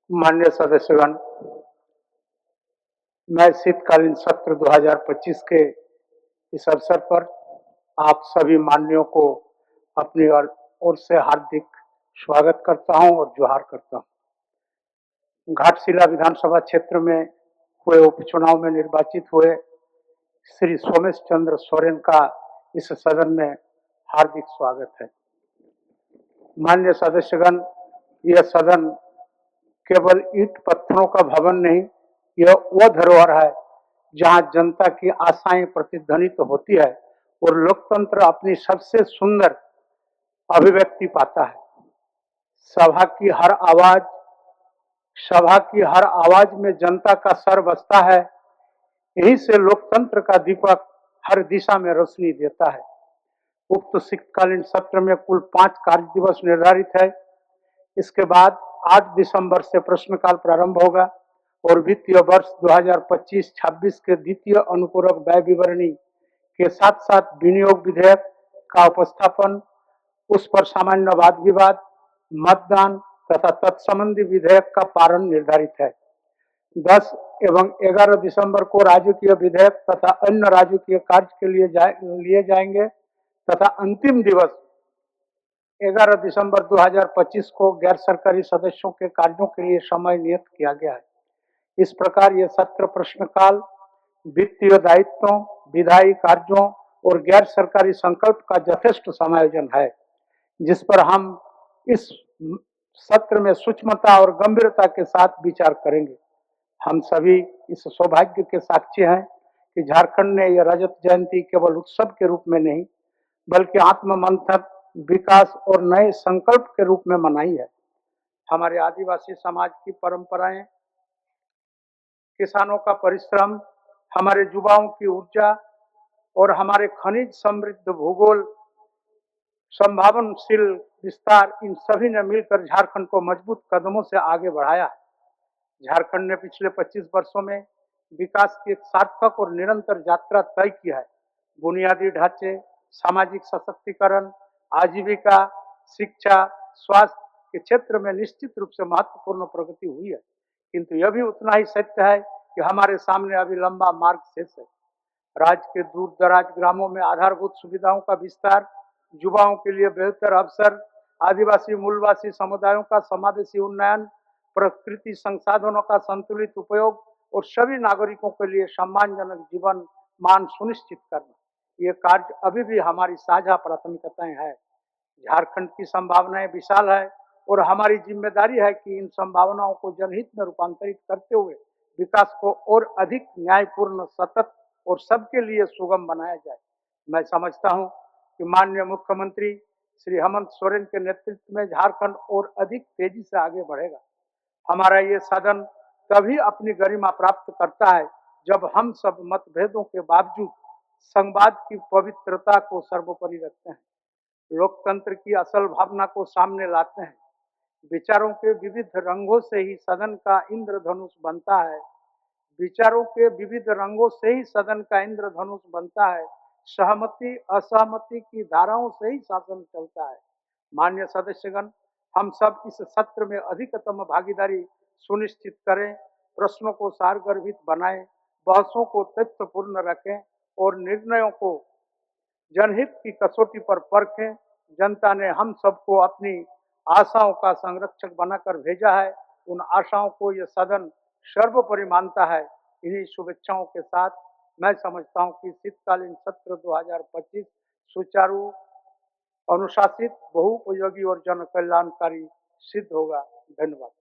माननीय सदस्यगण, मैं शीतकालीन सत्र 2025 के इस अवसर पर आप सभी माननीयों को अपनी ओर से हार्दिक स्वागत करता हूं और जोहार करता हूं। घाटशिला विधानसभा क्षेत्र में हुए उपचुनाव में निर्वाचित हुए श्री सोमेश चंद्र सोरेन का इस सदन में हार्दिक स्वागत है। माननीय सदस्यगण, यह सदन केवल ईंट पत्थरों का भवन नहीं, यह वह धरोहर है जहां जनता की आशाएं प्रतिध्वनित होती है और लोकतंत्र अपनी सबसे सुंदर अभिव्यक्ति पाता है। सभा की हर आवाज में जनता का स्वर बसता है। यही से लोकतंत्र का दीपक हर दिशा में रोशनी देता है। उक्त शीतकालीन सत्र में कुल 5 कार्य दिवस निर्धारित है। इसके बाद 8 दिसंबर से प्रश्नकाल प्रारंभ होगा और वित्तीय वर्ष 2025-26 के द्वितीय अनुपूरक व्यय विवरणी के साथ साथ विनियोग विधेयक का उपस्थापन, उस पर सामान्य वाद विवाद, मतदान तथा तत्संबंधी विधेयक का पारण निर्धारित है। 10 एवं 11 दिसंबर को राजकीय विधेयक तथा अन्य राजकीय कार्य के लिए जाएंगे तथा अंतिम दिवस 11 दिसंबर 2025 को गैर सरकारी सदस्यों के कार्यों के लिए समय नियत किया गया है। इस प्रकार यह सत्र प्रश्नकाल, वित्तीय दायित्वों, विधायी कार्यों और गैर सरकारी संकल्प का यथेष्ट समायोजन है, जिस पर हम इस सत्र में सूक्ष्मता और गंभीरता के साथ विचार करेंगे। हम सभी इस सौभाग्य के साक्षी हैं कि झारखंड ने यह रजत जयंती केवल उत्सव के रूप में नहीं, बल्कि आत्ममंथन, विकास और नए संकल्प के रूप में मनाई है। हमारे आदिवासी समाज की परंपराएं, किसानों का परिश्रम, हमारे युवाओं की ऊर्जा और हमारे खनिज समृद्ध भूगोल, संभावनशील विस्तार, इन सभी ने मिलकर झारखंड को मजबूत कदमों से आगे बढ़ाया है। झारखंड ने पिछले 25 वर्षों में विकास की एक सार्थक और निरंतर यात्रा तय की है। बुनियादी ढांचे, सामाजिक सशक्तिकरण, आजीविका, शिक्षा, स्वास्थ्य के क्षेत्र में निश्चित रूप से महत्वपूर्ण प्रगति हुई है, किंतु यह भी उतना ही सत्य है कि हमारे सामने अभी लंबा मार्ग शेष है। राज्य के दूर दराज ग्रामों में आधारभूत सुविधाओं का विस्तार, युवाओं के लिए बेहतर अवसर, आदिवासी मूलवासी समुदायों का समावेशी उन्नयन, प्रकृति संसाधनों का संतुलित उपयोग और सभी नागरिकों के लिए सम्मानजनक जीवन मान सुनिश्चित करना, ये कार्य अभी भी हमारी साझा प्राथमिकताएं हैं। झारखंड की संभावनाएं विशाल है और हमारी जिम्मेदारी है कि इन संभावनाओं को जनहित में रूपांतरित करते हुए विकास को और अधिक न्यायपूर्ण, सतत और सबके लिए सुगम बनाया जाए। मैं समझता हूं कि माननीय मुख्यमंत्री श्री हेमंत सोरेन के नेतृत्व में झारखंड और अधिक तेजी से आगे बढ़ेगा। हमारा ये सदन तभी अपनी गरिमा प्राप्त करता है जब हम सब मतभेदों के बावजूद संवाद की पवित्रता को सर्वोपरि रखते हैं, लोकतंत्र की असल भावना को सामने लाते हैं। विचारों के विविध रंगों से ही सदन का इंद्रधनुष बनता है। विचारों के विविध रंगों से ही सदन का इंद्रधनुष बनता है। सहमति असहमति की धाराओं से ही शासन चलता है। माननीय सदस्यगण, हम सब इस सत्र में अधिकतम भागीदारी सुनिश्चित करें, प्रश्नों को सारगर्भित बनाएं, बहसों को तथ्यपूर्ण रखें और निर्णयों को जनहित की कसौटी पर परखें। जनता ने हम सबको अपनी आशाओं का संरक्षक बनाकर भेजा है। उन आशाओं को यह सदन सर्वोपरि मानता है। इन्हीं शुभेच्छाओं के साथ मैं समझता हूं कि शीतकालीन सत्र 2025 सुचारू, अनुशासित, बहुउपयोगी और जन कल्याणकारी सिद्ध होगा। धन्यवाद।